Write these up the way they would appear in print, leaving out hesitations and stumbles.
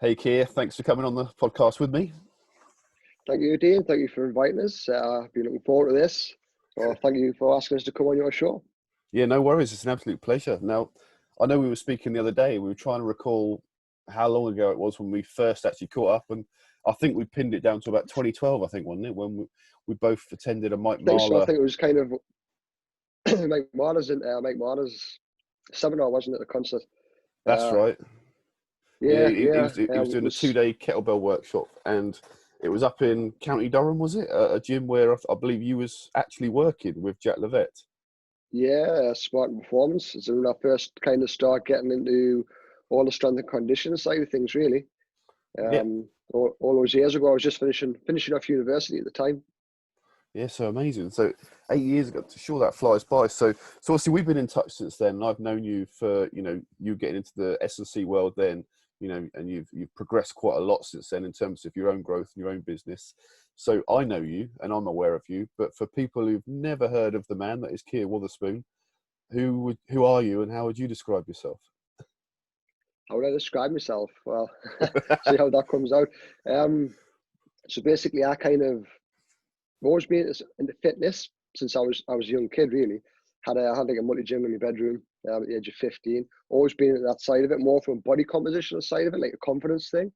Hey Keir, thanks for coming on the podcast with me. Thank you, Dean. Thank you for inviting us. I've been looking forward to this. Well, thank you for asking us to come on your show. Yeah, no worries. It's an absolute pleasure. Now, I know we were speaking the other day. We were trying to recall how long ago it was when we first actually caught up, and I think we pinned it down to about 2012. I think, wasn't it, when we both attended a Mike I think so. I Marler. think it was kind of Mike Marler's seminar, wasn't it? The concert. That's Uh, right. Yeah, yeah, he yeah. was he was It doing a was 2-day kettlebell workshop, and it was up in County Durham, was it? A gym where I believe you was actually working with Jack Levette. yeah, Spartan Performance. It's when I first kind of start getting into all the strength and conditioning side of things. Really, Yeah. all those years ago, I was just finishing off university at the time. Yeah, so amazing. So 8 years ago, sure that flies by. So obviously we've been in touch since then. And I've known you for, you getting into the S&C world then, and you've progressed quite a lot since then in terms of your own growth and your own business. So I know you and I'm aware of you, but for people who've never heard of the man that is Keir Wotherspoon, who are you and how would you describe yourself? How would I describe myself? Well, see how that comes out. So basically, I've always been into fitness since I was a young kid. Really, had like a multi gym in my bedroom at the age of 15. Always been at that side of it, more from a body compositional side of it, like a confidence thing.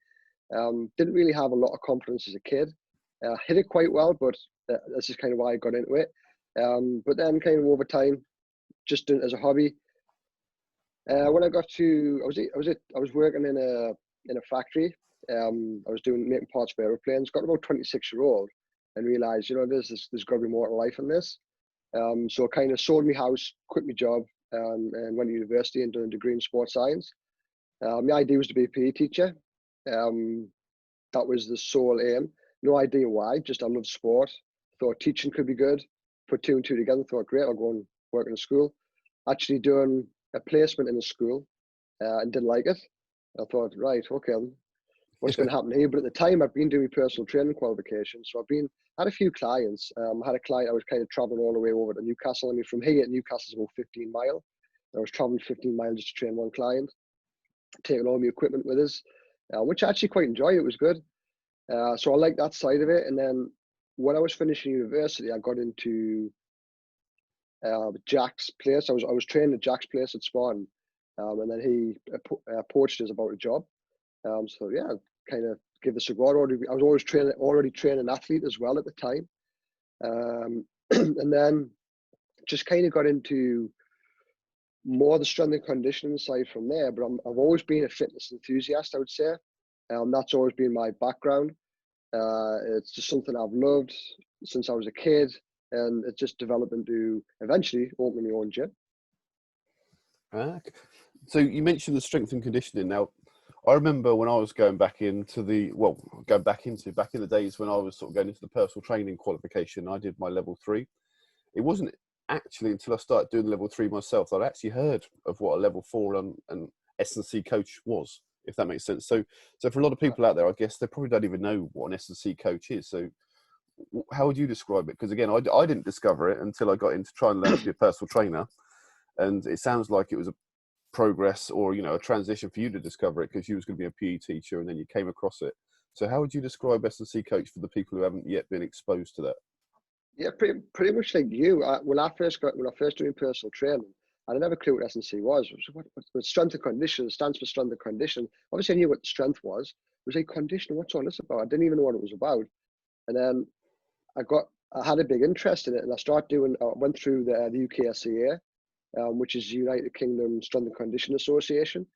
Didn't really have a lot of confidence as a kid. Hit it quite well, but that's just kind of why I got into it. But then, kind of over time, just doing it as a hobby. When I got to, I was working in a factory. I was making parts for airplanes. Got about 26 year old, and realized, there's got to be more to life than this. So I kind of sold my house, quit my job, and went to university and done a degree in sports science. My idea was to be a PE teacher. Um, that was the sole aim. No idea why. Just I love sport. Thought teaching could be good. Put two and two together. Thought great. I'll go and work in a school. Actually doing a placement in a school and didn't like it. I thought, right, okay, what's going to happen here? But at the time, I'd been doing personal training qualifications, so had a few clients. Had a client I was kind of traveling all the way over to Newcastle. I mean, from here, Newcastle's about 15 miles. I was traveling 15 miles just to train one client, taking all my equipment with us, which I actually quite enjoyed. It was good. So I like that side of it. And then when I was finishing university, I got into Jack's place. I was training at Jack's place at Spartan, and then he approached us about a job. So yeah, kind of give this a go. I was already training an athlete as well at the time, and then just kind of got into more the strength and conditioning side from there. But I've always been a fitness enthusiast, I would say. That's always been my background. It's just something I've loved since I was a kid, and it just developed into eventually opening my own gym. So you mentioned the strength and conditioning. Now, I remember when I was back in the days when I was sort of going into the personal training qualification, I did my level 3. It wasn't actually until I started doing level 3 myself that I actually heard of what a level 4 and S&C coach was, if that makes sense. So for a lot of people out there, I guess they probably don't even know what an S&C coach is. So how would you describe it? Because again, I didn't discover it until I got into trying to learn to be a personal trainer. And it sounds like it was a progress or, a transition for you to discover it because you was going to be a PE teacher and then you came across it. So how would you describe S&C coach for the people who haven't yet been exposed to that? Yeah, pretty much like you. When I first doing personal training, I didn't have a clue what S&C was. What strength and condition stands for strength and condition. Obviously, I knew what strength was. It was like condition. What's all this about? I didn't even know what it was about. And then I had a big interest in it, and I went through the UKSCA, which is United Kingdom Strength and Condition Association.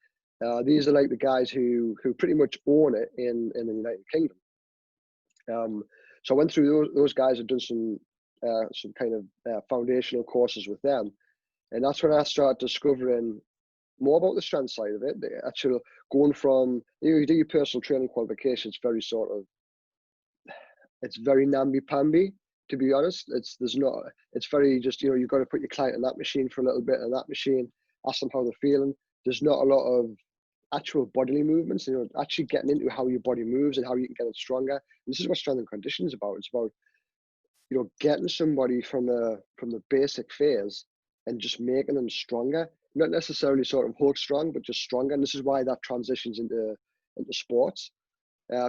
These are like the guys who pretty much own it in the United Kingdom. So I went through those guys and done some kind of foundational courses with them, and that's when I started discovering more about the strength side of it. The actual going from you do your personal training qualification, it's very namby-pamby, to be honest. It's very just, you've got to put your client on that machine for a little bit and that machine, ask them how they're feeling. There's not a lot of actual bodily movements, actually getting into how your body moves and how you can get it stronger. And this is what strength and conditioning is about. It's about, getting somebody from the basic phase and just making them stronger, not necessarily sort of Hulk strong, but just stronger. And this is why that transitions into into sports,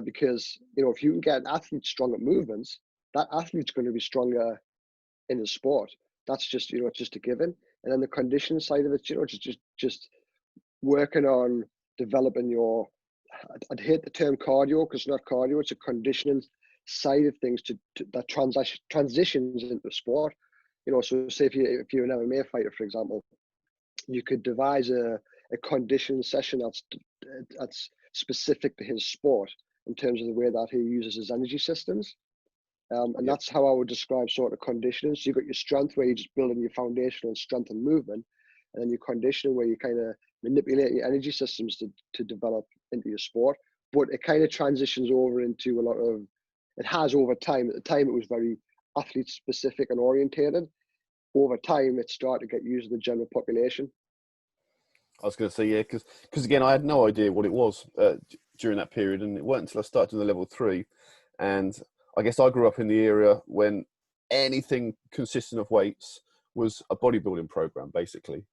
because if you can get an athlete strong at movements, that athlete's going to be stronger in the sport. That's just it's just a given. And then the conditioning side of it, just working on developing your, I'd hate the term cardio because it's not cardio, it's a conditioning side of things that transitions into sport. So say if you're an MMA fighter, for example, you could devise a conditioning session that's specific to his sport in terms of the way that he uses his energy systems. And that's how I would describe sort of conditioning. So you've got your strength where you're just building your foundation on strength and movement, and then your conditioning where you kind of manipulate your energy systems to develop into your sport. But it kind of transitions over into it has over time. At the time, it was very athlete specific and orientated. Over time, it started to get used in the general population. I was going to say, yeah, because again, I had no idea what it was during that period, and it wasn't until I started doing the level 3, and I guess I grew up in the era when anything consistent of weights was a bodybuilding program, basically,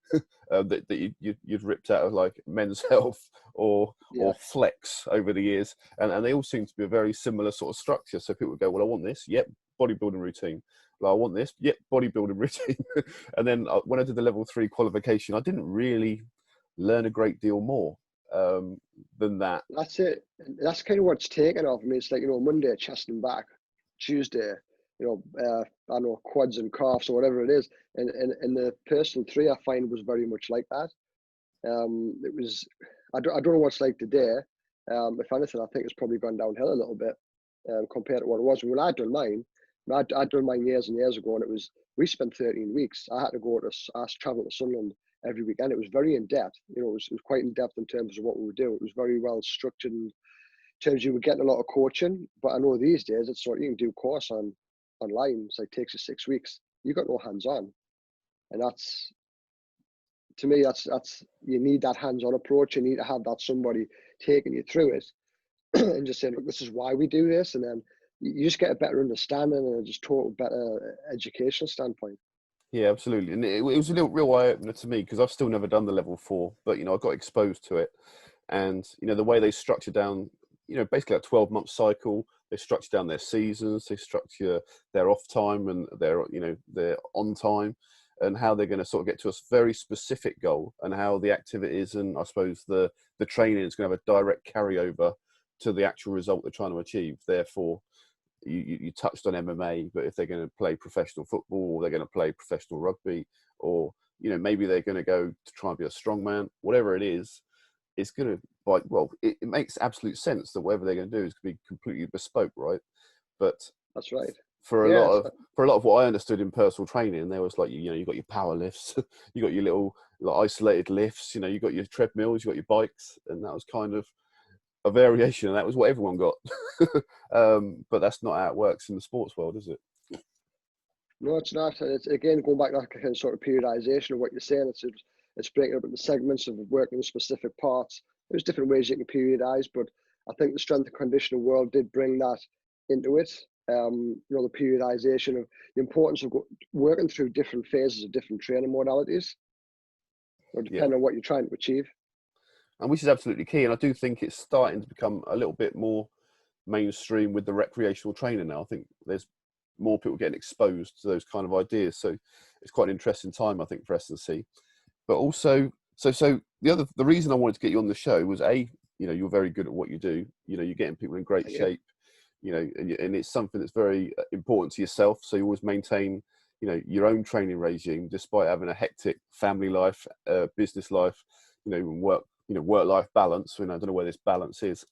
that you'd ripped out of like Men's Health or Flex over the years, and they all seem to be a very similar sort of structure. So people would go, well, I want this, yep, bodybuilding routine. Well, I want this, yep, bodybuilding routine. And then when I did the level 3 qualification, I didn't really learn a great deal more than that. That's it. That's kind of what's taken off. I mean, it's like, Monday, chest and back, Tuesday, I don't know, quads and calves or whatever it is. And the personal 3 I find was very much like that. It was, I don't know what's like today. If anything, I think it's probably gone downhill a little bit compared to what it was. When I'd done mine, I'd done mine years and years ago, and we spent 13 weeks. I had to travel to Sunderland every weekend. It was very in depth. It was quite in depth in terms of what we were doing. It was very well structured in terms you were getting a lot of coaching. But I know these days it's sort of, you can do a course online. It's like takes you 6 weeks. You got no hands on, and that's, to me, that's you need that hands-on approach. You need to have that somebody taking you through it and just saying, look, this is why we do this, and then you just get a better understanding and a just total better educational standpoint. Yeah, absolutely. And it was a real eye-opener to me because I've still never done the level 4, but, I got exposed to it. And, the way they structure down, basically a 12-month cycle, they structure down their seasons, they structure their off time and their on time, and how they're going to sort of get to a very specific goal, and how the activities and I suppose the training is going to have a direct carryover to the actual result they're trying to achieve. Therefore, you touched on MMA, but if they're going to play professional football, or they're going to play professional rugby, or maybe they're going to go to try and be a strongman, whatever it is, it's going to it makes absolute sense that whatever they're going to do is going to be completely bespoke, right? But that's right. For a lot of what I understood in personal training, there was like you got your power lifts, you got your little isolated lifts, you got your treadmills, you got your bikes, and that was kind of a variation, and that was what everyone got. But that's not how it works in the sports world, is it? No, it's not. It's again going back to that kind of sort of periodization of what you're saying. It's breaking up into segments of working in specific parts. There's different ways you can periodize, but I think the strength and conditioning world did bring that into it. The periodization of the importance of working through different phases of different training modalities, or depending on what you're trying to achieve. And which is absolutely key. And I do think it's starting to become a little bit more mainstream with the recreational training now. I think there's more people getting exposed to those kind of ideas. So it's quite an interesting time, I think, for S&C. But also, so the reason I wanted to get you on the show was you're very good at what you do. You're getting people in great shape. And it's something that's very important to yourself. So you always maintain, your own training regime, despite having a hectic family life, business life, and work-life balance. I don't know where this balance is,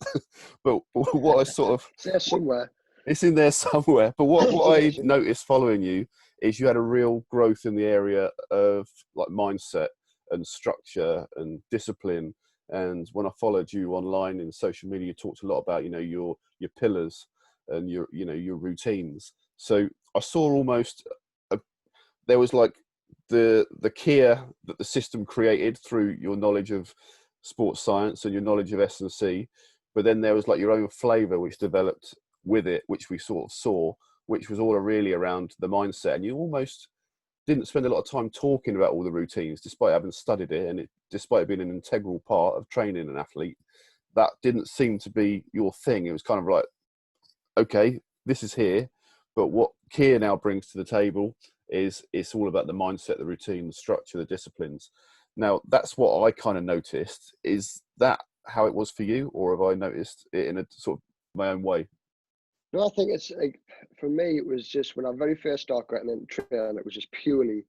but what I sort of it's there somewhere. It's in there somewhere. But what I noticed following you is you had a real growth in the area of like mindset and structure and discipline. And when I followed you online in social media, you talked a lot about your pillars and your routines. So I saw almost there was like the Keir that the system created through your knowledge of sports science and your knowledge of S&C, but then there was like your own flavor which developed with it, which we sort of saw, which was all really around the mindset. And you almost didn't spend a lot of time talking about all the routines, despite having studied it, and despite being an integral part of training an athlete. that didn't seem to be your thing. It was kind of like, okay, this is here, but what Keir now brings to the table is it's all about the mindset, the routine, the structure, the disciplines. Now, that's what I kind of noticed. Is that how it was for you, or have I noticed it in a sort of my own way? No, I think it's like, for me, it was just when I very first started getting into training, it was just purely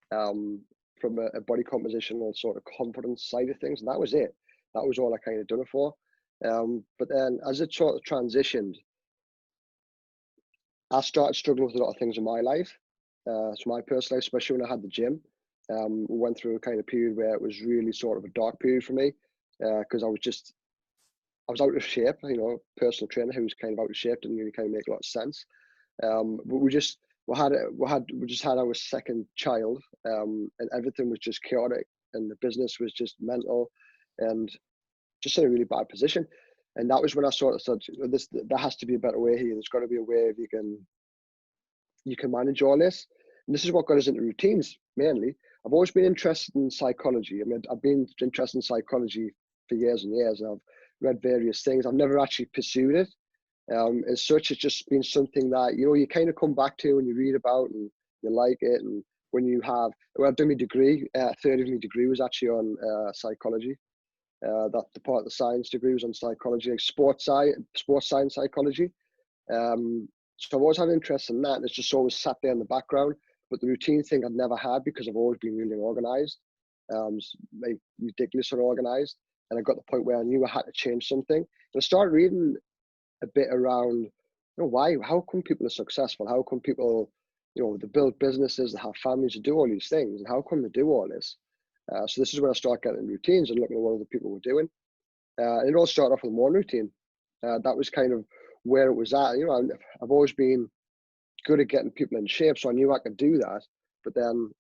from a body composition and sort of confidence side of things, and that was it. That was all I kind of done it for. But then as it sort of transitioned, I started struggling with a lot of things in my life. So my personal life, especially when I had the gym, we went through a kind of period where it was really sort of a dark period for me, because I was out of shape. You know, personal trainer who was kind of out of shape didn't really kind of make a lot of sense. But we just had our second child, and everything was just chaotic, and the business was just mental, and just in a really bad position. And that was when I sort of said, there has to be a better way here. There's got to be a way if you can manage all this. And this is what got us into routines mainly. I've always been interested in psychology. I mean, I've been interested in psychology for years and years, and I've read various things. I've never actually pursued it. As such, it's just been something that, you know, you kind of come back to and you read about and you like it. And when I've done my degree, a third of my degree was actually on psychology. That the part of the science degree was on psychology, like sports science psychology. So I've always had an interest in that, and it's just always sat there in the background. But the routine thing I've never had because I've always been really organized, like ridiculously organized. And I got to the point where I knew I had to change something. And I started reading a bit around, you know, how come people are successful? How come people, you know, they build businesses, they have families, they do all these things, and how come they do all this? So this is when I start getting routines and looking at what other people were doing. And it all started off with a morning routine. That was kind of where it was at. You know, I've always been good at getting people in shape, so I knew I could do that. But then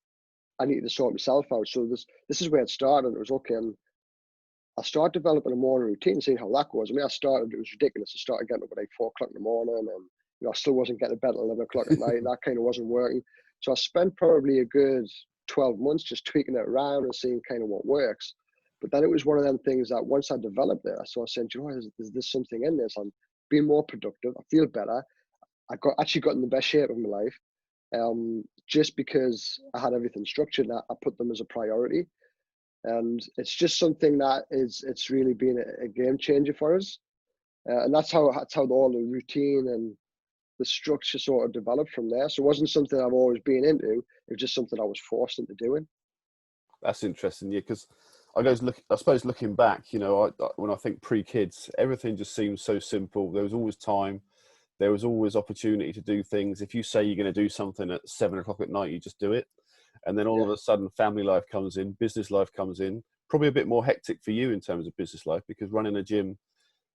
I needed to sort myself out. So this is where it started. It was okay. And I started developing a morning routine, seeing how that goes. I mean, it was ridiculous. I started getting up at like 4 o'clock in the morning, and you know, I still wasn't getting to bed at 11 o'clock at night. That kind of wasn't working. So I spent probably a good 12 months just tweaking it around and seeing kind of what works. But then it was one of them things that once I developed it, I started saying, you know, there's something in this. I'm being more productive. I feel better. Actually got in the best shape of my life, just because I had everything structured and I put them as a priority. And it's just something that it's really been a game changer for us. And that's how all the routine and the structure sort of developed from there. So it wasn't something I've always been into. It was just something I was forced into doing. That's interesting, yeah, because I suppose looking back, you know, when I think pre-kids, everything just seems so simple. There was always time. There was always opportunity to do things. If you say you're going to do something at 7 o'clock at night, you just do it. And then all of a sudden, family life comes in, business life comes in, probably a bit more hectic for you in terms of business life, because running a gym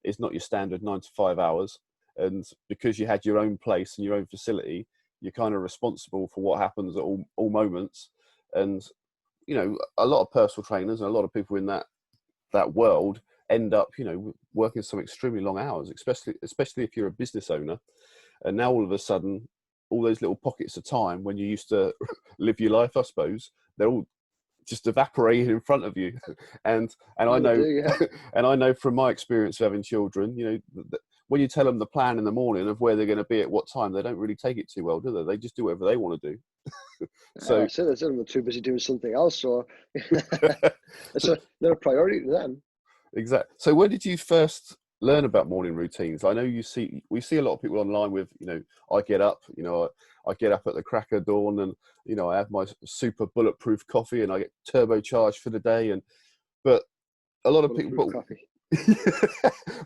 is not your standard 9 to 5 hours. And because you had your own place and your own facility, you're kind of responsible for what happens at all moments. And, you know, a lot of personal trainers and a lot of people in that world end up, you know, working some extremely long hours, especially if you're a business owner. And now all of a sudden, all those little pockets of time when you used to live your life, I suppose, they're all just evaporated in front of you. And I know, and I know from my experience of having children, you know, when you tell them the plan in the morning of where they're going to be at what time, they don't really take it too well, do they? They just do whatever they want to do. So they're too busy doing something else, so it's not a priority to them. Exactly. So when did you first learn about morning routines? I know we see a lot of people online with, you know, I get up at the crack of dawn, and, you know, I have my super bulletproof coffee and I get turbocharged for the day. But a lot of people,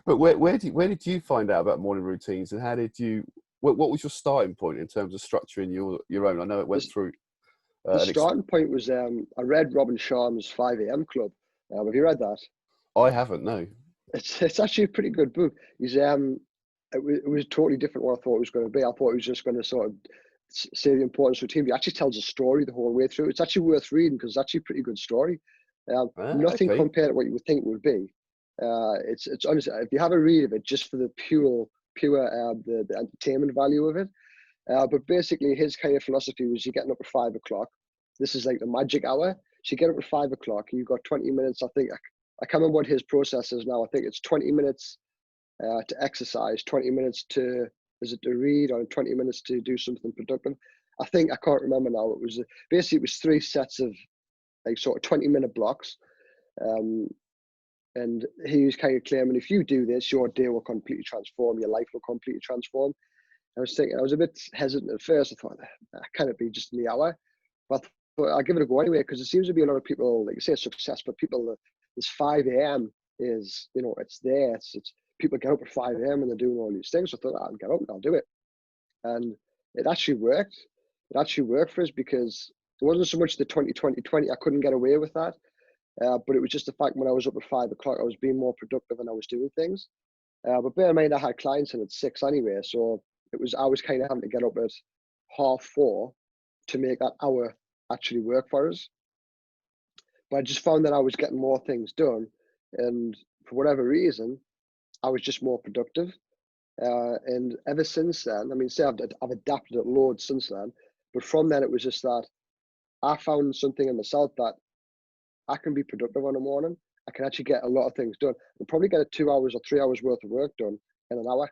but where did you find out about morning routines, and how did you, what was your starting point in terms of structuring your own? I know it went through. The starting point was, I read Robin Sharma's 5 a.m. Club. Have you read that? I haven't, no. It's actually a pretty good book. He's it was totally different what I thought it was going to be. I thought it was just going to sort of say the importance of routine. But he actually tells a story the whole way through. It's actually worth reading because it's actually a pretty good story. Nothing compared to what you would think it would be. It's honestly, if you have a read of it just for the pure the entertainment value of it. But basically, his kind of philosophy was you're getting up at 5 o'clock. This is like the magic hour. So you get up at 5 o'clock. You've got 20 minutes. I think I can't remember what his process is now. I think it's 20 minutes to exercise, 20 minutes to read, or 20 minutes to do something productive. I can't remember now. It was basically, it was 3 sets of like sort of 20-minute blocks. And he was kind of claiming, if you do this, your day will completely transform, your life will completely transform. I was a bit hesitant at first. I thought, can it be just in the hour? But I'll give it a go anyway, because there seems to be a lot of people, like you say, successful people. This 5 a.m. is, it's there. It's people get up at 5 a.m. and they're doing all these things. So I thought, I'll get up and I'll do it. And it actually worked. It actually worked for us, because it wasn't so much the 20-20-20. I couldn't get away with that. But it was just the fact when I was up at 5 o'clock, I was being more productive and I was doing things. But bear in mind, I had clients in at 6 anyway. So I was kind of having to get up at 4:30 to make that hour actually work for us. But I just found that I was getting more things done. And for whatever reason, I was just more productive. And ever since then, I mean, I've adapted it loads since then. But from then, it was just that I found something in myself that I can be productive in the morning. I can actually get a lot of things done. I'll probably get 2 hours or 3 hours worth of work done in an hour,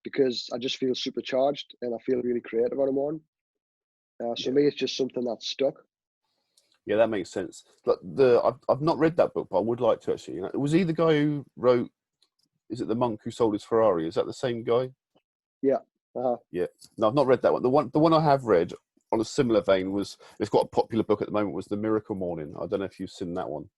because I just feel supercharged and I feel really creative in the morning. So me, it's just something that's stuck. Yeah, that makes sense. But I've not read that book, but I would like to actually. Was he the guy who wrote? Is it The Monk Who Sold His Ferrari? Is that the same guy? Yeah. Yeah. No, I've not read that one. The one I have read on a similar vein it's got a popular book at the moment, was The Miracle Morning. I don't know if you've seen that one.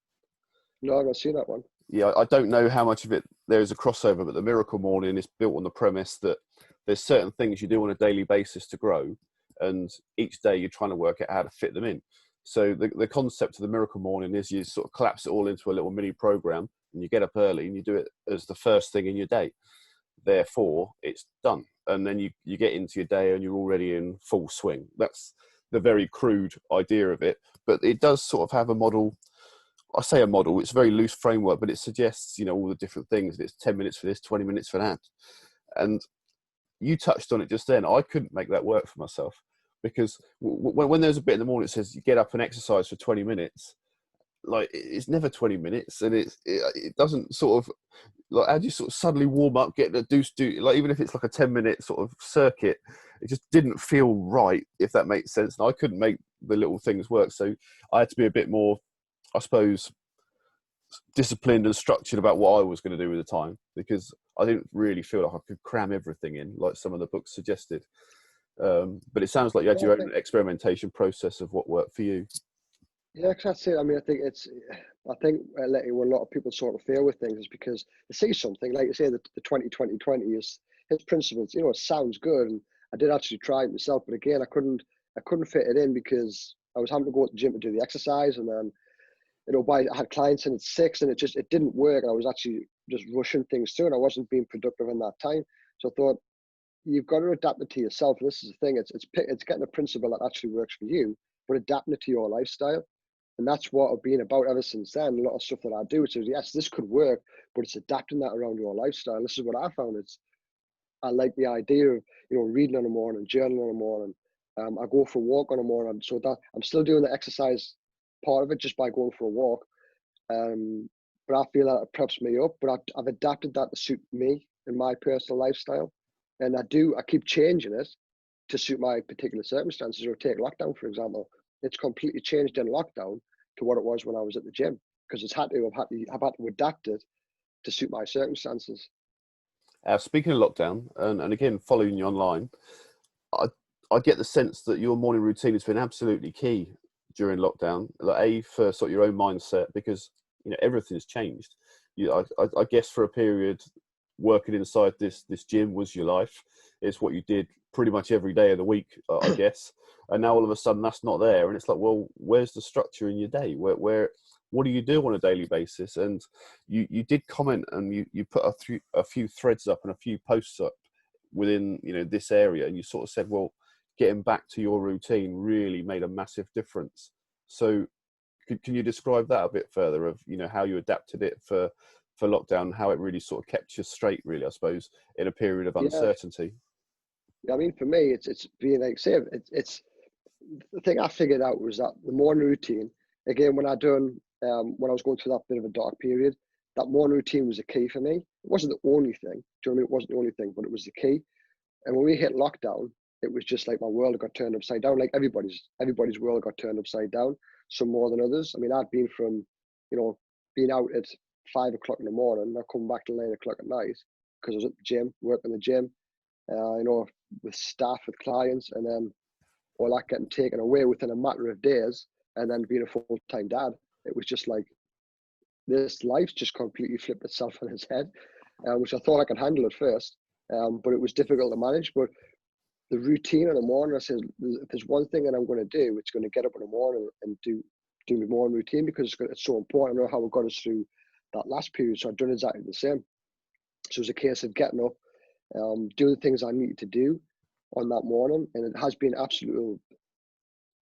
No, I've not seen that one. Yeah, I don't know how much of it there is a crossover, but The Miracle Morning is built on the premise that there's certain things you do on a daily basis to grow, and each day you're trying to work out how to fit them in. So the concept of The Miracle Morning is you sort of collapse it all into a little mini program, and you get up early and you do it as the first thing in your day. Therefore, it's done. And then you get into your day and you're already in full swing. That's the very crude idea of it. But it does sort of have a model. I say a model, it's a very loose framework, but it suggests, all the different things. It's 10 minutes for this, 20 minutes for that. And you touched on it just then. I couldn't make that work for myself, because when there's a bit in the morning, it says you get up and exercise for 20 minutes. Like, it's never 20 minutes, and it doesn't sort of, like, how do you sort of suddenly warm up, get the do, like, even if it's like a 10-minute sort of circuit, it just didn't feel right, if that makes sense. And I couldn't make the little things work. So I had to be a bit more, I suppose, disciplined and structured about what I was going to do with the time, because I didn't really feel like I could cram everything in like some of the books suggested. But it sounds like you had your own experimentation process of what worked for you. Yeah, cause that's it. I mean, I think where a lot of people sort of fail with things is because they see something, like you say, the 20-20-20 is his principles. It sounds good, and I did actually try it myself, but again, I couldn't fit it in, because I was having to go to the gym to do the exercise, and then I had clients in at 6, and it didn't work. I was actually just rushing things through, and I wasn't being productive in that time. So I thought, you've got to adapt it to yourself. And this is the thing; it's getting a principle that actually works for you, but adapting it to your lifestyle. And that's what I've been about ever since then. A lot of stuff that I do, so yes, this could work, but it's adapting that around your lifestyle. This is what I found. I like the idea of reading in the morning, journaling in the morning. I go for a walk in the morning, so that I'm still doing the exercise part of it just by going for a walk. But I feel that it preps me up. But I've adapted that to suit me and my personal lifestyle, and I keep changing it to suit my particular circumstances. Or take lockdown, for example. It's completely changed in lockdown to what it was when I was at the gym, because I've had to adapt it to suit my circumstances. Speaking of lockdown, and again, following you online, I get the sense that your morning routine has been absolutely key during lockdown. Like, for sort of your own mindset, because everything's changed. I guess for a period, working inside this gym was your life. It's what you did pretty much every day of the week, I guess. And now all of a sudden that's not there, and it's like, well, where's the structure in your day? Where what do you do on a daily basis? And you did comment, and you put a few threads up and a few posts up within this area, and you sort of said, well, getting back to your routine really made a massive difference. So can you describe that a bit further, of how you adapted it for lockdown, how it really sort of kept you straight, really, I suppose, in a period of uncertainty? Yeah, I mean, for me, it's being like, say, it's the thing I figured out was that the morning routine, again, when I was going through that bit of a dark period, that morning routine was a key for me. It wasn't the only thing. Do you know what I mean? It wasn't the only thing, but it was the key. And when we hit lockdown, it was just like my world got turned upside down. Like everybody's world got turned upside down, some more than others. I mean, I'd been from, being out at 5 o'clock in the morning, I come back to 9 o'clock at night because I was at the gym, working in the gym, with staff, with clients, and then all that getting taken away within a matter of days, and then being a full-time dad. It was just like, this life just completely flipped itself on its head, which I thought I could handle at first, but it was difficult to manage. But the routine in the morning, I said, if there's one thing that I'm going to do, it's going to get up in the morning and do my morning routine, because it's so important. I know how it got us through that last period, so I've done exactly the same. So it was a case of getting up, doing the things I needed to do on that morning, and it has been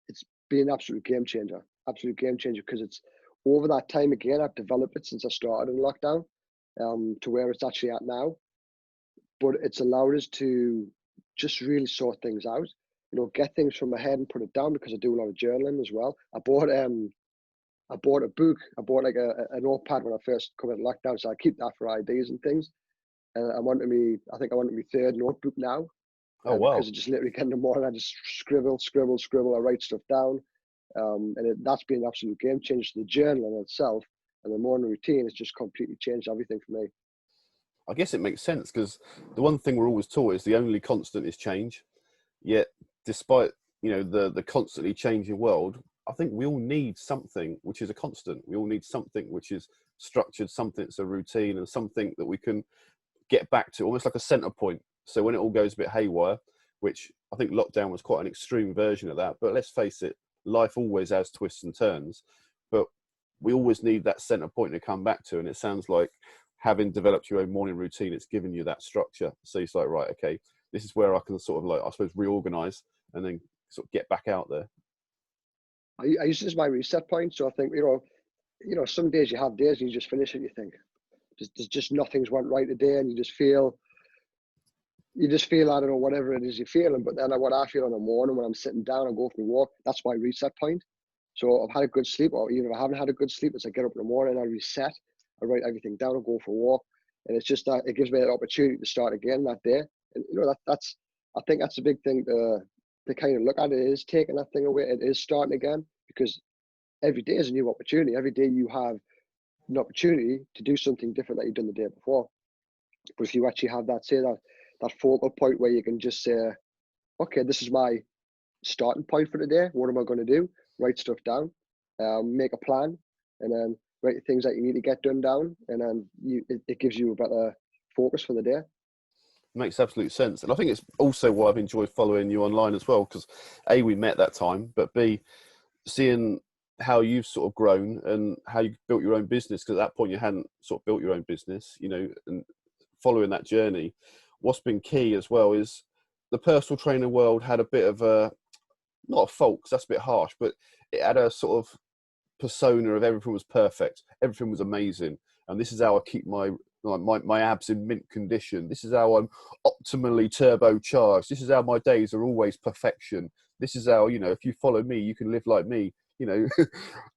it's been an absolute game changer, because it's over that time again, I've developed it since I started in lockdown, to where it's actually at now. But it's allowed us to just really sort things out, get things from my head and put it down, because I do a lot of journaling as well. I bought a book. I bought like a notepad when I first come into lockdown, so I keep that for ideas and things. And I wanted my third notebook now. Oh, wow. Because I just literally get in the morning, I just scribble, I write stuff down. That's been an absolute game changer. The journaling itself and the morning routine has just completely changed everything for me. I guess it makes sense, because the one thing we're always taught is the only constant is change. Yet, despite the constantly changing world, I think we all need something which is a constant. We all need something which is structured, something that's a routine, and something that we can get back to, almost like a center point. So when it all goes a bit haywire, which I think lockdown was quite an extreme version of that, but let's face it, life always has twists and turns, but we always need that center point to come back to. And it sounds like, having developed your own morning routine, it's given you that structure. So it's like, right, okay, this is where I can sort of, like, I suppose, reorganize and then sort of get back out there. I use this as my reset point. So I think, some days you have days and you just finish it, you think there's just nothing's went right today, and you just feel, I don't know, whatever it is you're feeling. But then what I feel in the morning when I'm sitting down and go for a walk, that's my reset point. So I've had a good sleep, or even if I haven't had a good sleep, as I get up in the morning, I reset, I write everything down and go for a walk. And it's just that it gives me an opportunity to start again that day. And I think that's a big thing to kind of look at. It is taking that thing away. It is starting again, because every day is a new opportunity. Every day you have an opportunity to do something different that you've done the day before. But if you actually have that focal point where you can just say, okay, this is my starting point for the day. What am I going to do? Write stuff down, make a plan, and then write the things that you need to get done down, and then it gives you a better focus for the day. Makes absolute sense. And I think it's also why I've enjoyed following you online as well, because A, we met that time, but B, seeing how you've sort of grown and how you built your own business, because at that point you hadn't sort of built your own business, and following that journey. What's been key as well is the personal trainer world had a bit of a, not a fault, because that's a bit harsh, but it had a sort of persona of everything was perfect, everything was amazing, and this is how I keep my abs in mint condition, this is how I'm optimally turbocharged, this is how my days are always perfection, this is how, if you follow me, you can live like me,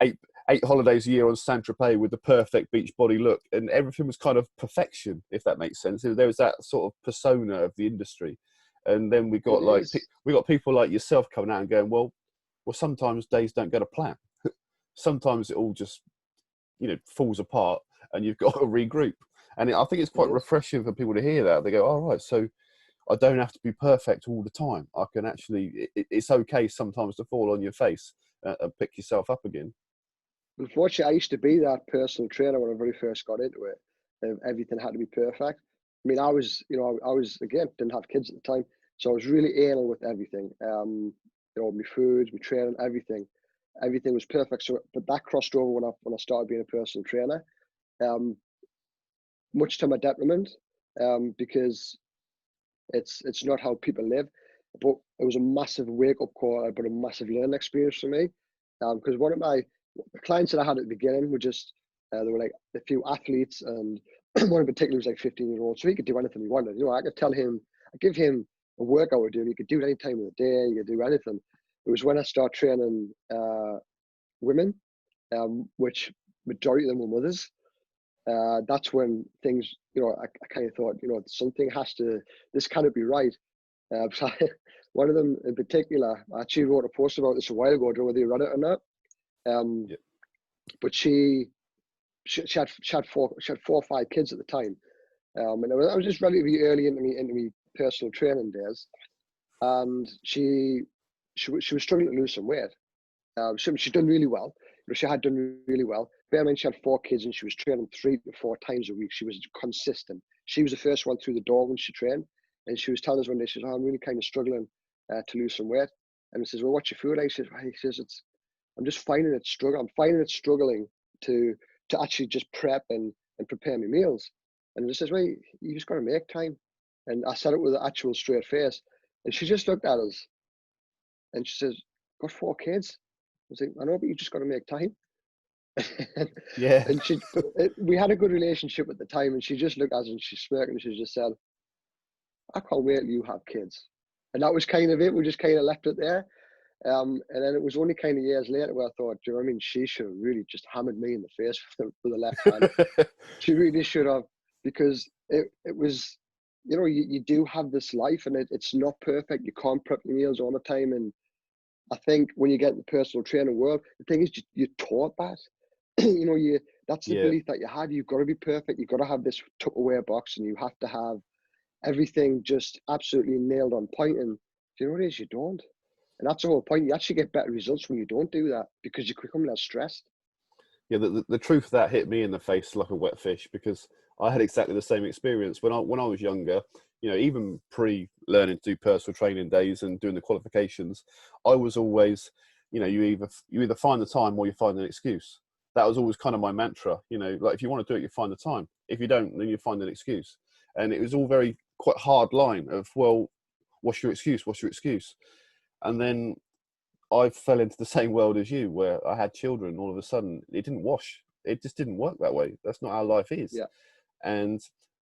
eight holidays a year on Saint-Tropez with the perfect beach body look, and everything was kind of perfection, if that makes sense. There was that sort of persona of the industry. And then we got people like yourself coming out and going, well, sometimes days don't go to plan. Sometimes it all just, falls apart, and you've got to regroup. And I think it's quite refreshing for people to hear that. They go, all right, so I don't have to be perfect all the time. I can actually, it's okay sometimes to fall on your face and pick yourself up again. Unfortunately, I used to be that personal trainer when I very first got into it. Everything had to be perfect. I mean, I was again, didn't have kids at the time, so I was really anal with everything. My food, my training, everything was perfect. So, but that crossed over when I started being a personal trainer, much to my detriment, because it's not how people live. But it was a massive wake up call, but a massive learning experience for me, because one of my clients that I had at the beginning were just they were like a few athletes, and one in particular was like 15-year-old, so he could do anything he wanted. I could give him a workout to do, and he could do it any time of the day, he could do anything. It was when I started training women, which majority of them were mothers, that's when things, I kind of thought, this cannot be right. So one of them in particular, I actually wrote a post about this a while ago. I don't know whether you read it or not. Yeah. But she had four or five kids at the time, and I was just relatively early into my personal training days, and she was struggling to lose some weight. She'd done really well. She had done really well. Bear in mind, she had four kids and she was training 3 to 4 times a week. She was consistent. She was the first one through the door when she trained, and she was telling us one day, she says, "Oh, I'm really kind of struggling to lose some weight." And he says, "Well, what's your food?" He says, I'm just finding it struggling. I'm finding it struggling to actually just prep and prepare my meals." And he says, "Well, you just got to make time." And I said it with an actual straight face, and she just looked at us, and she says, "Got 4 kids." I was like, "I know, but you just got to make time." Yeah. And we had a good relationship at the time, and she just looked at us and she smirked and she just said, "I can't wait till you have kids." And that was kind of it. We just kind of left it there. And then it was only kind of years later where I thought, do you know what I mean? She should have really just hammered me in the face with the left hand. She really should have, because it was, you do have this life, and it's not perfect. You can't prep your meals all the time. And I think when you get in the personal training world, the thing is, you're taught that. That's the Yeah. belief that you had. You've got to be perfect. You've got to have this Tupperware box, and you have to have everything just absolutely nailed on point. And you know what it is? You don't. And that's the whole point. You actually get better results when you don't do that, because you become less stressed. Yeah, the truth of that hit me in the face like a wet fish, because I had exactly the same experience when I was younger. Even pre-learning to do personal training days and doing the qualifications, I was always, you either find the time or you find an excuse. That was always kind of my mantra. Like, if you want to do it, you find the time. If you don't, then you find an excuse. And it was all very quite hard line of, well, what's your excuse? What's your excuse? And then I fell into the same world as you, where I had children. All of a sudden, it didn't wash. It just didn't work that way. That's not how life is. Yeah. And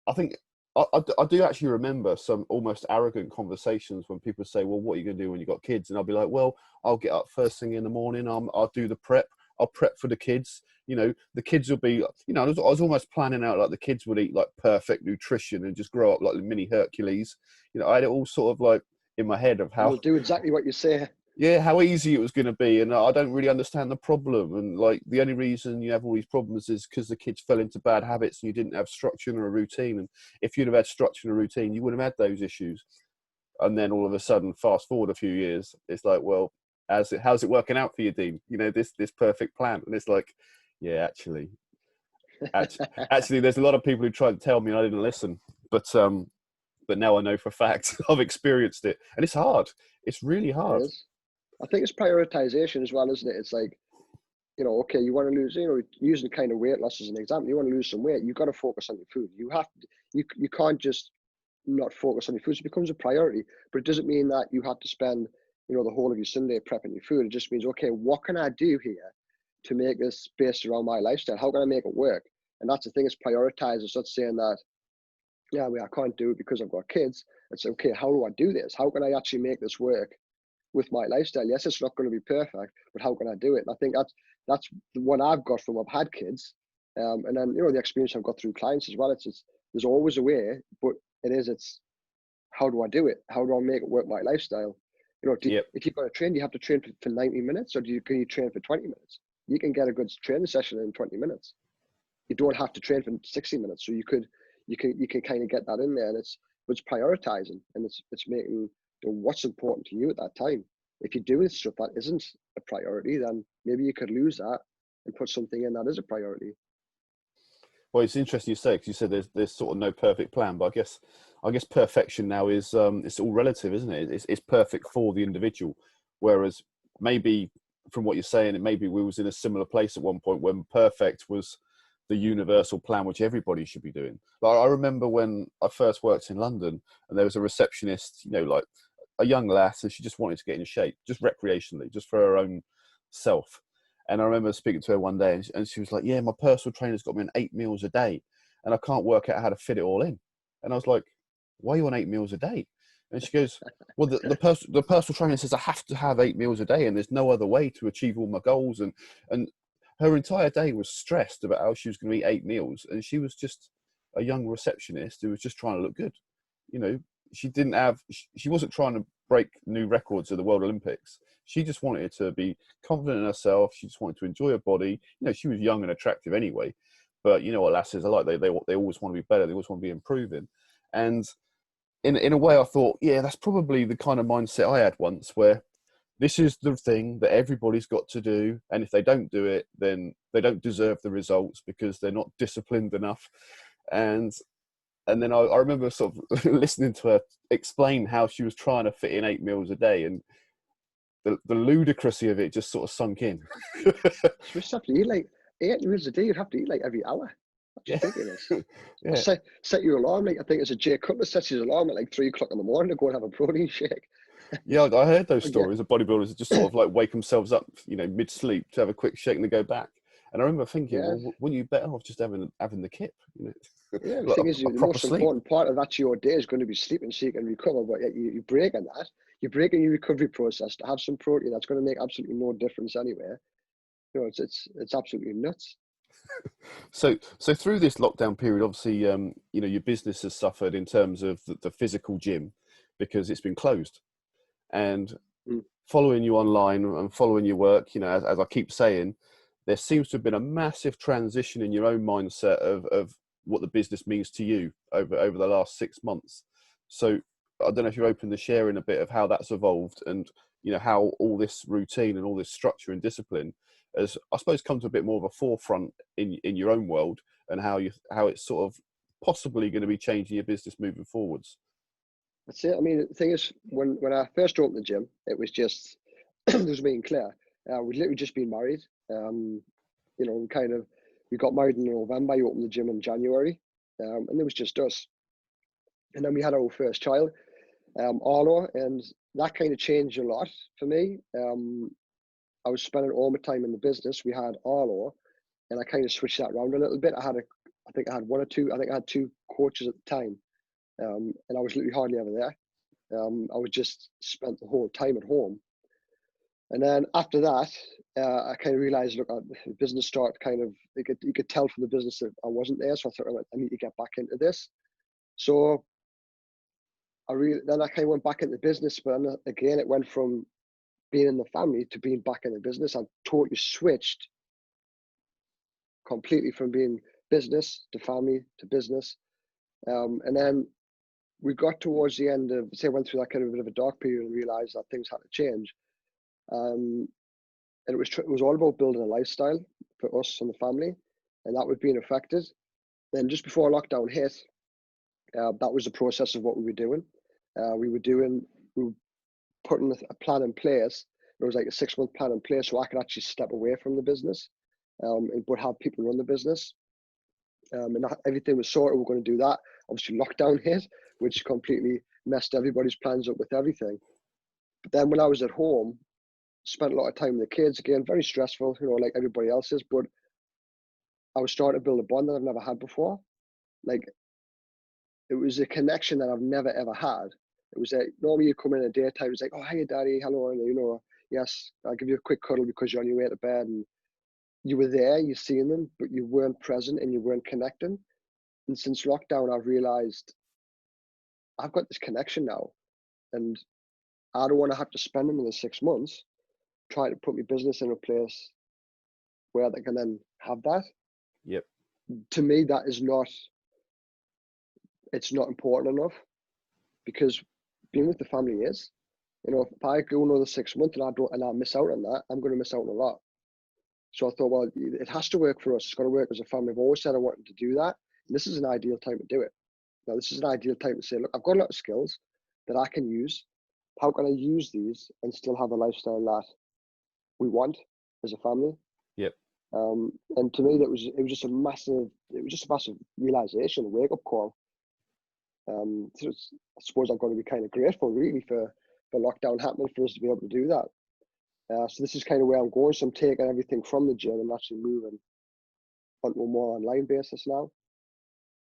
I think I do actually remember some almost arrogant conversations when people say, "Well, what are you going to do when you've got kids?" And I'll be like, "Well, I'll get up first thing in the morning. I'll do the prep. I'll prep for the kids. The kids will be, I was almost planning out like the kids would eat like perfect nutrition and just grow up like the mini Hercules. I had it all sort of like in my head of how They'll do exactly what you say. yeah, how easy it was going to be. And I don't really understand the problem. And like, the only reason you have all these problems is because the kids fell into bad habits and you didn't have structure and a routine. And if you'd have had structure and a routine, you wouldn't have had those issues. And then all of a sudden, fast forward a few years, it's like, well, how's it working out for you, Dean? This perfect plan. And it's like, yeah, actually, there's a lot of people who tried to tell me and I didn't listen. But now I know for a fact. I've experienced it, and it's hard. It's really hard. It is. I think it's prioritization as well, isn't it? It's like, okay, you want to lose, using kind of weight loss as an example, you want to lose some weight, you've got to focus on your food. You have to, you can't just not focus on your food. So it becomes a priority, but it doesn't mean that you have to spend, the whole of your Sunday prepping your food. It just means, okay, what can I do here to make this based around my lifestyle? How can I make it work? And that's the thing, is prioritize. It's not saying that, yeah, I can't do it because I've got kids. It's okay, how do I do this? How can I actually make this work with my lifestyle? Yes, it's not going to be perfect, but how can I do it? And I think that's what I've got from I've had kids, and then the experience I've got through clients as well. It's there's always a way, but it's how do I do it? How do I make it work my lifestyle? Yep. If you've got to train, do you have to train for 90 minutes, or can you train for 20 minutes? You can get a good training session in 20 minutes. You don't have to train for 60 minutes, so you can kind of get that in there, and it's prioritizing, and it's making what's important to you at that time. If you're doing stuff that isn't a priority, then maybe you could lose that and put something in that is a priority. Well, it's interesting you say, because you said there's sort of no perfect plan, but I guess perfection now is it's all relative, isn't it? It's perfect for the individual, whereas maybe from what you're saying, it maybe we was in a similar place at one point when perfect was the universal plan which everybody should be doing. Like, I remember when I first worked in London, and there was a receptionist, like a young lass, and she just wanted to get in shape, just recreationally, just for her own self. And I remember speaking to her one day, and she was like, "Yeah, my personal trainer's got me on 8 meals a day, and I can't work out how to fit it all in." And I was like, "Why are you on 8 meals a day?" And she goes, "Well, the personal trainer says I have to have 8 meals a day, and there's no other way to achieve all my goals." And her entire day was stressed about how she was going to eat 8 meals, and she was just a young receptionist who was just trying to look good. You know, she wasn't trying to break new records of the World Olympics. She just wanted to be confident in herself. She just wanted to enjoy her body. You know, she was young and attractive anyway, but you know what lasses are like. They always want to be better. They always want to be improving. And in a way, I thought, yeah, that's probably the kind of mindset I had once, where this is the thing that everybody's got to do, and if they don't do it, then they don't deserve the results because they're not disciplined enough. And then I remember sort of listening to her explain how she was trying to fit in 8 meals a day, and the ludicrousy of it just sort of sunk in. You just have to eat like 8 meals a day. You'd have to eat like every hour. That's ridiculous. Yeah. Set your alarm. Like, I think it's a Jay Cutler sets his alarm at like 3 o'clock in the morning to go and have a protein shake. Yeah, I heard those stories of bodybuilders that just sort of like wake themselves up, you know, mid-sleep to have a quick shake and they go back. And I remember thinking, well, wouldn't you better off just having the kip? You know? Yeah, the like thing is, the most important part of that your day is going to be sleeping so you can recover. But you break on that. You break in your recovery process to have some protein. That's going to make absolutely no difference anyway. You know, it's absolutely nuts. So through this lockdown period, obviously, you know, your business has suffered in terms of the physical gym because it's been closed. And following you online and following your work, you know, as I keep saying, there seems to have been a massive transition in your own mindset of what the business means to you over the last 6 months. So I don't know if you're open to sharing a bit of how that's evolved, and you know how all this routine and all this structure and discipline has, I suppose, come to a bit more of a forefront in your own world, and how it's sort of possibly going to be changing your business moving forwards. That's it. I mean, the thing is, when I first opened the gym, it was just, there was being clear. We'd literally just been married. You know, we got married in November. I opened the gym in January, and it was just us. And then we had our first child, Arlo, and that kind of changed a lot for me. I was spending all my time in the business. We had Arlo, and I kind of switched that around a little bit. I think I had 2 coaches at the time. And I was literally hardly ever there. I was just spent the whole time at home. And then after that, I kind of realized, look, the business started kind of, you could tell from the business that I wasn't there. So I thought, I need to get back into this. So then I kind of went back into business, but again, it went from being in the family to being back in the business. I totally switched completely from being business to family to business. And then we got towards the end of, say, went through that kind of a bit of a dark period and realized that things had to change. And it was all about building a lifestyle for us and the family, and that was being affected. Then just before lockdown hit, that was the process of what we were doing. We were putting a plan in place. It was like a 6-month plan in place so I could actually step away from the business, but have people run the business. And everything was sorted. We're going to do that. Obviously, lockdown hit, which completely messed everybody's plans up with everything. But then when I was at home, spent a lot of time with the kids, again, very stressful, you know, like everybody else is, but I was starting to build a bond that I've never had before. Like, it was a connection that I've never, ever had. It was like, normally you come in a daytime, it's like, oh, hey, daddy, hello, and you know, yes, I'll give you a quick cuddle because you're on your way to bed, and you were there, you're seeing them, but you weren't present and you weren't connecting. And since lockdown, I've realized I've got this connection now, and I don't want to have to spend another 6 months trying to put my business in a place where they can then have that. Yep. To me, it's not important enough, because being with the family is, you know, if I go another 6 months and I miss out on that, I'm going to miss out on a lot. So I thought, well, it has to work for us. It's got to work as a family. I've always said I wanted to do that. And this is an ideal time to do it. Now, this is an ideal time to say, look, I've got a lot of skills that I can use. How can I use these and still have the lifestyle that we want as a family? Yep. And to me, it was just a massive realization, a wake up call. So I suppose I've got to be kind of grateful, really, for lockdown happening for us to be able to do that. So this is kind of where I'm going. So I'm taking everything from the gym and actually moving onto a more online basis now.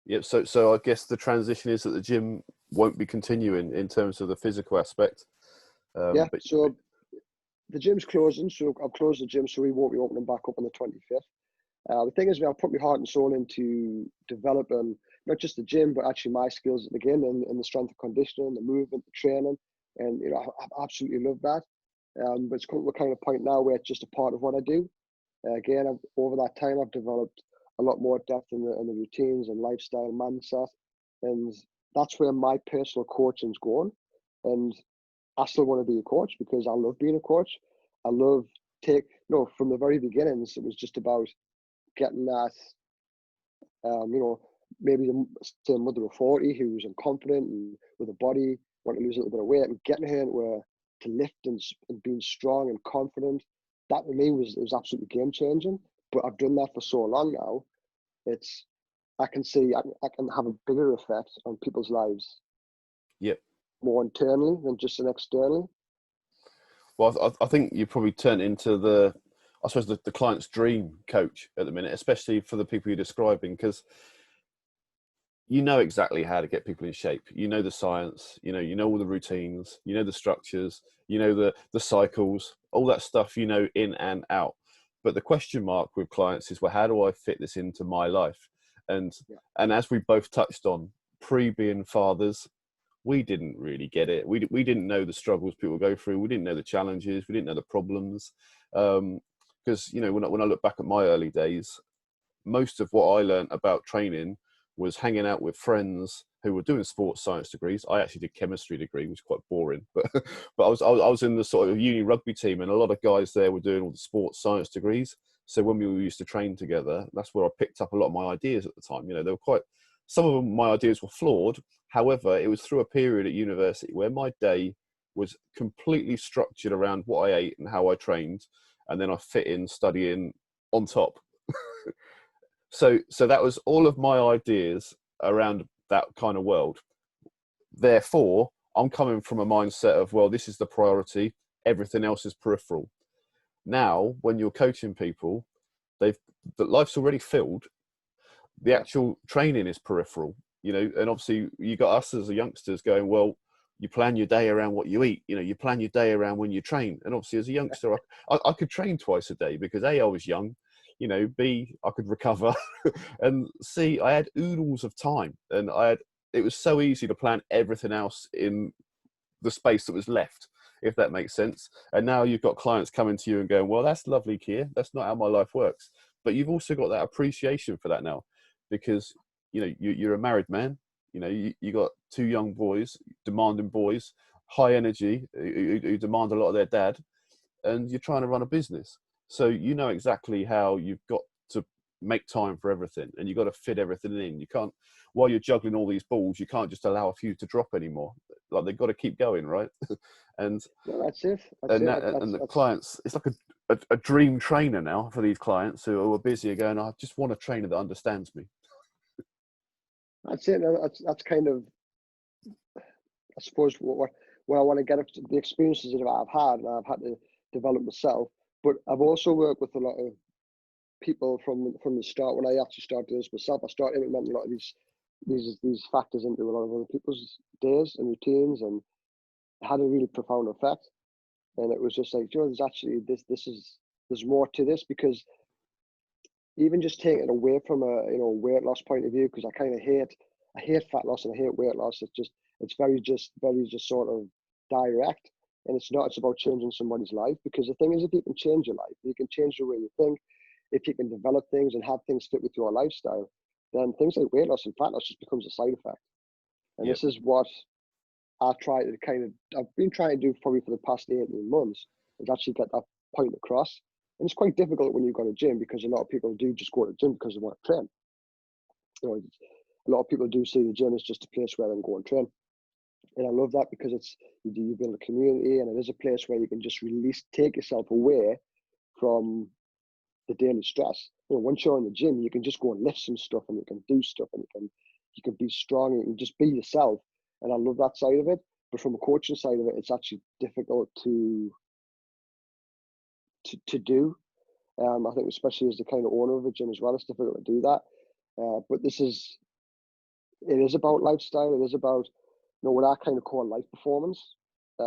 Yep. So I guess the transition is that the gym won't be continuing in terms of the physical aspect. So the gym's closing. So I've closed the gym, so we won't be opening back up on the 25th. The thing is, I've put my heart and soul into developing not just the gym, but actually my skills at the gym and the strength and conditioning, the movement, the training, and I absolutely love that. But it's come to a kind of point now where it's just a part of what I do. Again, over that time, I've developed a lot more depth in the routines and lifestyle mindset, and that's where my personal coaching's going. And I still want to be a coach because I love being a coach. I love from the very beginnings, it was just about getting that, maybe the mother of 40 who was unconfident and with a body, wanted to lose a little bit of weight, and getting her to lift and being strong and confident. That for me was absolutely game changing. But I've done that for so long now. I can see I can have a bigger effect on people's lives. Yep. More internally than just externally. Well, I think you probably turn into the client's dream coach at the minute, especially for the people you're describing, because you know exactly how to get people in shape. You know the science, you know all the routines, you know the structures, you know the cycles, all that stuff, you know, in and out. But the question mark with clients is, well, how do I fit this into my life? And as we both touched on, being fathers, we didn't really get it. We didn't know the struggles people go through. We didn't know the challenges. We didn't know the problems. Because when I look back at my early days, most of what I learned about training was hanging out with friends who were doing sports science degrees. I actually did chemistry degree, which was quite boring, but I was in the sort of uni rugby team, and a lot of guys there were doing all the sports science degrees. So when we used to train together, that's where I picked up a lot of my ideas at the time. They were some of them, my ideas were flawed. However, it was through a period at university where my day was completely structured around what I ate and how I trained, and then I fit in studying on top. So that was all of my ideas around that kind of world. Therefore, I'm coming from a mindset of, well, this is the priority. Everything else is peripheral. Now, when you're coaching people, life's already filled. The actual training is peripheral, and obviously you got us as youngsters going, well, you plan your day around what you eat, you plan your day around when you train. And obviously as a youngster, I could train twice a day because A, I was young, B, I could recover, and C, I had oodles of time, and it was so easy to plan everything else in the space that was left, if that makes sense. And now you've got clients coming to you and going, well, that's lovely, Keir, that's not how my life works. But you've also got that appreciation for that now, because you're a married man, you got two young boys, demanding boys, high energy, who demand a lot of their dad, and you're trying to run a business. So you know exactly how you've got to make time for everything, and you've got to fit everything in. You can't, while you're juggling all these balls, you can't just allow a few to drop anymore. Like, they've got to keep going, right? And that's it. And the clients, it's like a dream trainer now for these clients who are busy going, I just want a trainer that understands me. That's it. That's kind of, I suppose, what I want to get up to, the experiences that I've had, and I've had to develop myself. But I've also worked with a lot of people from the start. When I actually started doing this myself, I started implementing a lot of these factors into a lot of other people's days and routines, and it had a really profound effect. And it was just like, there's actually there's more to this, because even just taking it away from a weight loss point of view, because I hate fat loss and I hate weight loss. It's very just sort of direct, and it's about changing somebody's life. Because the thing is, if you can change your life, you can change the way you think. If you can develop things and have things fit with your lifestyle, then things like weight loss and fat loss just becomes a side effect. And This is what I've been trying to do probably for the past 18 months, is actually get that point across. And it's quite difficult when you've got a gym, because a lot of people do just go to the gym because they want to train. A lot of people do see the gym as just a place where they can go and train. And I love that, because you build a community, and it is a place where you can just take yourself away from the daily stress. Once you're in the gym, you can just go and lift some stuff, and you can do stuff, and you can be strong, and you can just be yourself. And I love that side of it. But from a coaching side of it, it's actually difficult to do. I think, especially as the kind of owner of a gym as well, it's difficult to do that. But it is about lifestyle. It is about what I kind of call life performance.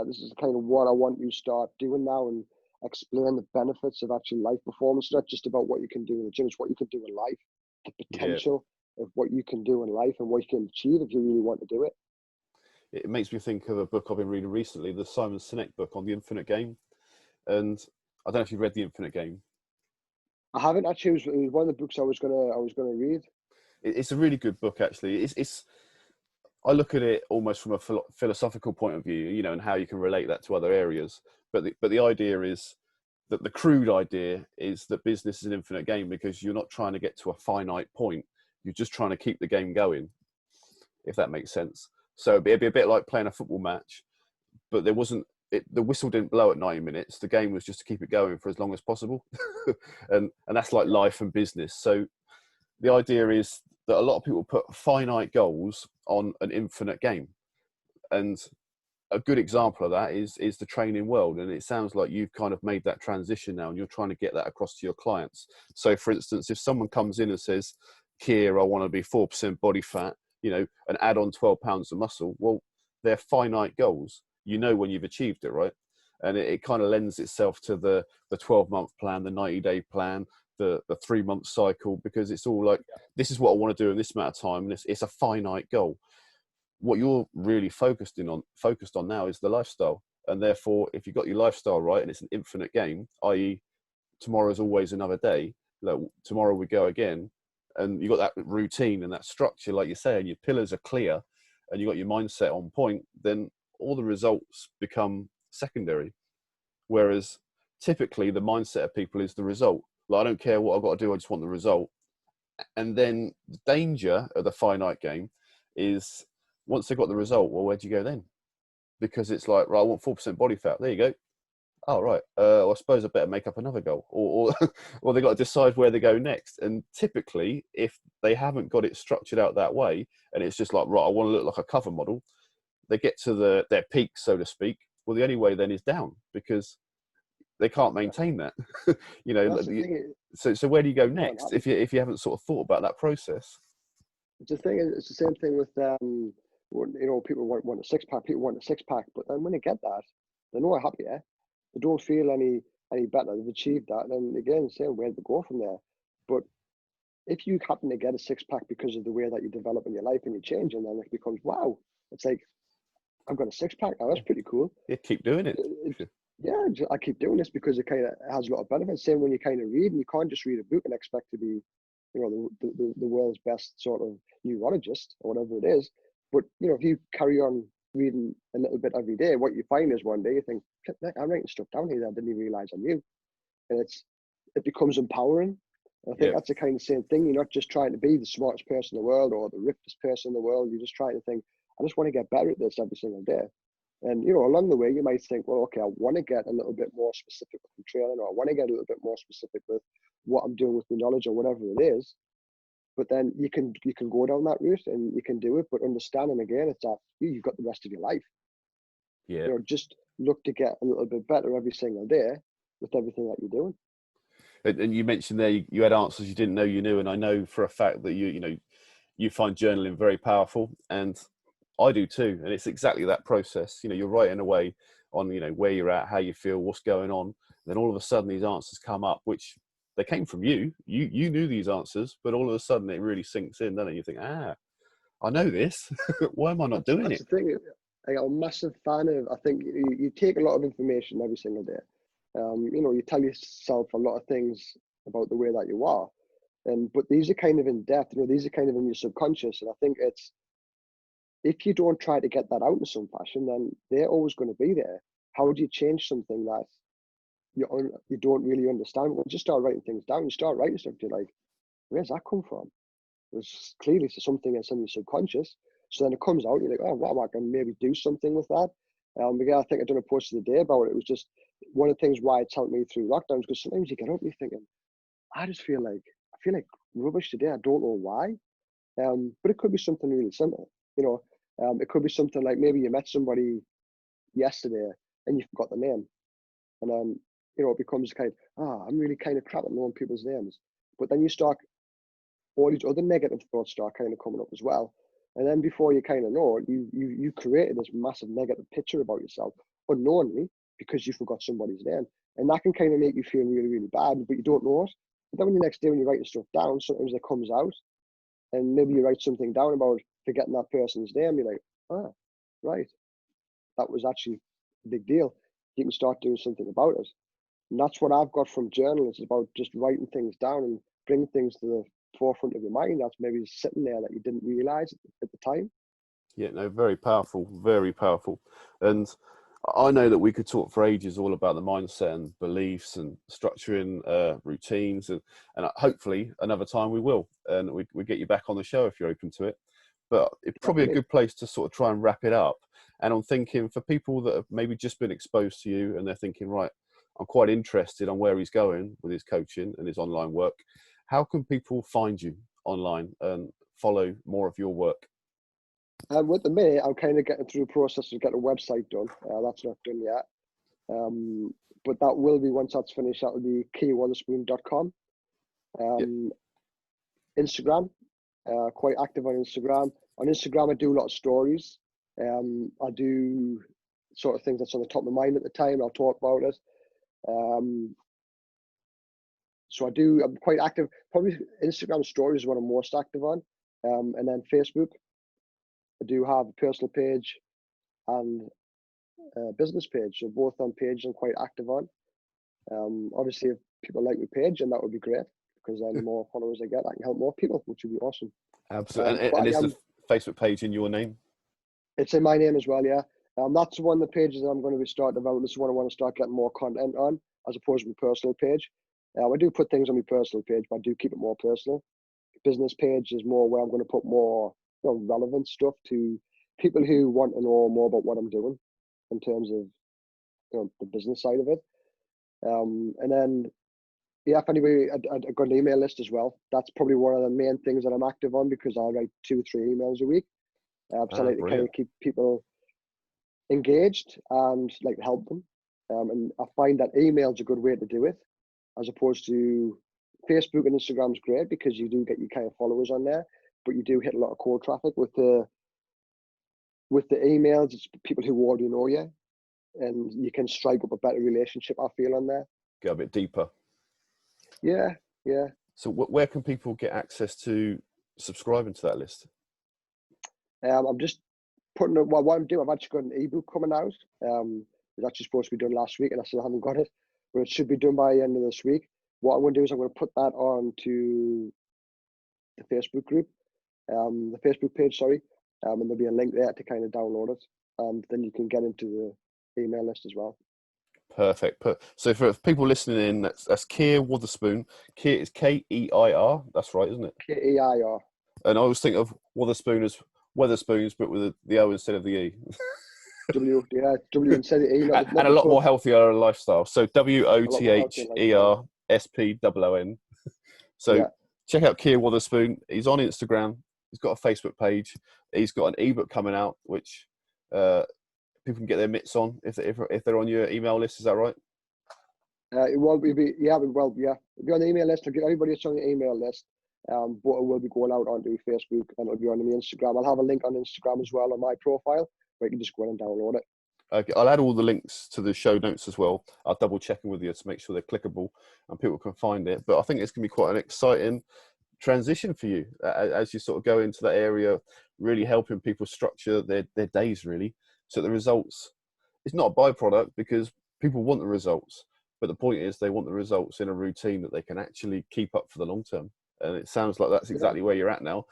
This is kind of what I want you to start doing now, and explain the benefits of actual life performance. It's not just about what you can do in the gym, it's what you can do in life, the Yeah. potential of what you can do in life and what you can achieve if you really want to do it. It makes me think of a book I've been reading recently, the Simon Sinek book on the Infinite Game. And I don't know if you've read the Infinite Game. I haven't actually. It was one of the books I was gonna read. It's a really good book, actually. I look at it almost from a philosophical point of view, you know, and how you can relate that to other areas. But the idea is that the crude idea is that business is an infinite game because you're not trying to get to a finite point. You're just trying to keep the game going, if that makes sense. So it'd be a bit like playing a football match, but the whistle didn't blow at 90 minutes. The game was just to keep it going for as long as possible. and that's like life and business. So the idea is that a lot of people put finite goals on an infinite game. And a good example of that is the training world. And it sounds like you've kind of made that transition now and you're trying to get that across to your clients. So for instance, if someone comes in and says, Keir, I want to be 4% body fat, you know, and add on 12 pounds of muscle, well, they're finite goals. You know when you've achieved it, right? And it kind of lends itself to the 12-month plan, the 90-day plan, the 3-month cycle, because it's all like, this is what I want to do in this amount of time. And it's a finite goal. What you're really focused on now is the lifestyle. And therefore, if you've got your lifestyle right and it's an infinite game, i.e. tomorrow's always another day, like tomorrow we go again, and you've got that routine and that structure, like you say, and your pillars are clear and you've got your mindset on point, then all the results become secondary. Whereas typically the mindset of people is the result. Like, I don't care what I've got to do, I just want the result. And then the danger of the finite game is once they've got the result, well, where do you go then? Because it's like, right, I want 4% body fat. There you go. Oh, right. I suppose I better make up another goal. Or they've got to decide where they go next. And typically, if they haven't got it structured out that way, and it's just like, right, I want to look like a cover model, they get to their peak, so to speak. Well, the only way then is down because they can't maintain that. You know, so where do you go next if you haven't sort of thought about that process? It's the same thing with you know, people want a six pack, people want a six pack, but then when they get that, they're not happy. They don't feel any better. They've achieved that, and again, same where they go from there. But if you happen to get a six pack because of the way that you develop in your life and you change, and then it becomes wow, it's like I've got a six pack now. That's pretty cool. Yeah, keep doing it. Yeah, I keep doing this because it kind of has a lot of benefits. Same when you kind of read, and you can't just read a book and expect to be, you know, the world's best sort of neurologist or whatever it is. But you know, if you carry on reading a little bit every day, what you find is one day you think, I'm writing stuff down here that I didn't even realize I knew, and it becomes empowering. And I think that's the kind of same thing. You're not just trying to be the smartest person in the world or the richest person in the world. You're just trying to think, I just want to get better at this every single day. And, you know, along the way, you might think, well, okay, I want to get a little bit more specific with training, or I want to get a little bit more specific with what I'm doing with my knowledge or whatever it is. But then you can go down that route and you can do it. But understanding again, it's that you've got the rest of your life. Yeah. You know, just look to get a little bit better every single day with everything that you're doing. And you mentioned there you had answers you didn't know you knew, and I know for a fact that you find journaling very powerful, and I do too. And it's exactly that process. You know, you're writing away on, you know, where you're at, how you feel, what's going on. And then all of a sudden these answers come up, which they came from you. You knew these answers, but all of a sudden it really sinks in, doesn't it? You think, I know this. Why am I not doing it? That's the thing. I'm a massive fan of, I think you take a lot of information every single day. You know, you tell yourself a lot of things about the way that you are. But these are kind of in depth, you know, these are kind of in your subconscious. And I think if you don't try to get that out in some fashion, then they're always going to be there. How do you change something that you don't really understand? Well, just start writing things down. You start writing stuff, you're like, where's that come from? It's clearly something that's in your subconscious. So then it comes out, you're like, oh, wow, I can maybe do something with that. Again, I think I done a post the day about it. It was just one of the things why it's helped me through lockdowns, because sometimes you get up and you're thinking, I feel like rubbish today. I don't know why. But it could be something really simple. You know, it could be something like maybe you met somebody yesterday and you forgot the name. And then, you know, it becomes kind of, I'm really kind of crap at knowing people's names. But then you start, all these other negative thoughts start kind of coming up as well. And then before you kind of know it, you created this massive negative picture about yourself unknowingly because you forgot somebody's name. And that can kind of make you feel really, really bad, but you don't know it. But then when the next day when you're writing stuff down, sometimes it comes out, and maybe you write something down about forgetting that person's name. You're like, oh, right, that was actually a big deal. You can start doing something about it. And that's what I've got from journaling. It's about just writing things down and bringing things to the forefront of your mind that's maybe sitting there that you didn't realize at the time. Yeah, no, very powerful, very powerful. And I know that we could talk for ages all about the mindset and beliefs and structuring routines, and hopefully another time we will, and we get you back on the show if you're open to it. But it's probably a good place to sort of try and wrap it up. And I'm thinking for people that have maybe just been exposed to you and they're thinking, right, I'm quite interested on where he's going with his coaching and his online work. How can people find you online and follow more of your work? With the minute, I'm kind of getting through the process of getting a website done. That's not done yet. But that will be, once that's finished, that will be keirwotherspoon.com. Instagram, quite active on Instagram. On Instagram, I do a lot of stories. I do sort of things that's on the top of my mind at the time. I'll talk about it. So I'm quite active. Probably Instagram stories is what I'm most active on. And then Facebook. I do have a personal page and a business page. So both on pages I'm quite active on. Obviously, if people like my page, then that would be great, because then the more followers I get, I can help more people, which would be awesome. Absolutely. And is the Facebook page in your name? It's in my name as well, yeah. That's one of the pages that I'm going to be starting about. This is one I want to start getting more content on, as opposed to my personal page. I do put things on my personal page, but I do keep it more personal. Business page is more where I'm going to put more relevant stuff to people who want to know more about what I'm doing in terms of the business side of it. And then, yeah, if anybody, I've got an email list as well. That's probably one of the main things that I'm active on, because I write 2 or 3 emails a week. So I like to kind of keep people engaged and like to help them. And I find that email's a good way to do it, as opposed to Facebook and Instagram's great because you do get your kind of followers on there, but you do hit a lot of cold traffic with the emails. It's people who already know you, and you can strike up a better relationship, I feel, on there. Go a bit deeper. Yeah. So where can people get access to subscribing to that list? I'm just putting it, what I'm doing, I've actually got an ebook coming out. It's actually supposed to be done last week and I still haven't got it, but it should be done by the end of this week. What I'm going to do is I'm going to put that on to the Facebook group, the Facebook page, sorry. And there'll be a link there to kind of download it. And then you can get into the email list as well. Perfect. So for people listening in, that's Keir Wotherspoon. Keir is Keir. That's right, isn't it? Keir. And I always think of Wotherspoon as Weatherspoons, but with the O instead of the E. W instead of E. And a lot more healthier lifestyle. So WOTHERSPOON. So check out Keir Wotherspoon. He's on Instagram. He's got a Facebook page. He's got an ebook coming out, which people can get their mitts on if they're on your email list. Is that right? It will be, yeah. It'll be on the email list. I'll get everybody that's on the email list. But it will be going out onto Facebook, and it'll be on the Instagram. I'll have a link on Instagram as well on my profile, where you can just go in and download it. Okay, I'll add all the links to the show notes as well. I'll double check them with you to make sure they're clickable and people can find it. But I think it's going to be quite an exciting transition for you as you sort of go into that area, really helping people structure their days, really. So the results, it's not a byproduct because people want the results, but the point is they want the results in a routine that they can actually keep up for the long term. And it sounds like that's exactly where you're at now,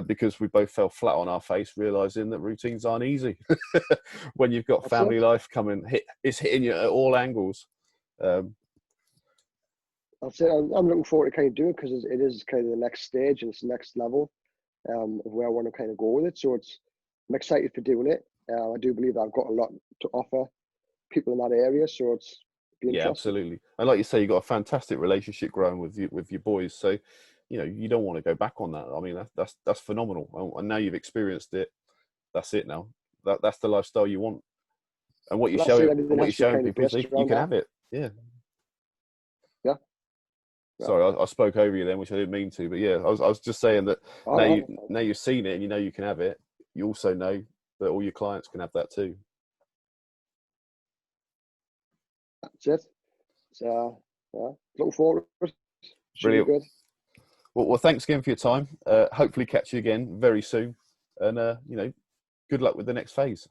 because we both fell flat on our face, realizing that routines aren't easy when you've got family life coming, it's hitting you at all angles. That's it. I'm looking forward to kind of doing it, because it is kind of the next stage and it's the next level of where I want to kind of go with it. So I'm excited for doing it. I do believe that I've got a lot to offer people in that area. So it's yeah, absolutely. And like you say, you've got a fantastic relationship growing with your boys. So, you don't want to go back on that. I mean, that's phenomenal. And now you've experienced it. That's it now. That's the lifestyle you want. And what you're showing people is you can have it. Yeah. Yeah. Sorry, I spoke over you then, which I didn't mean to. But yeah, I was just saying that now you've seen it and you can have it. You also know that all your clients can have that too. That's it. So yeah, looking forward to it. Should be Brilliant. good. Well, thanks again for your time. Hopefully catch you again very soon. And, good luck with the next phase.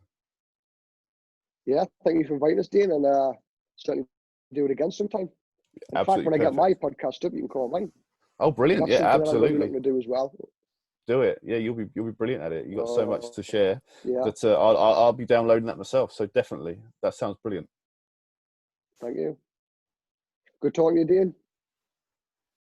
Yeah, thank you for inviting us, Dean, and certainly do it again sometime. In fact, when I get my podcast up, you can call mine. Oh, brilliant. That's Yeah, something absolutely. I'm really looking to do as well. Do it. Yeah, you'll be brilliant at it. You've got so much to share. Yeah. That I'll be downloading that myself. So definitely, that sounds brilliant. Thank you. Good talking to you, Dean.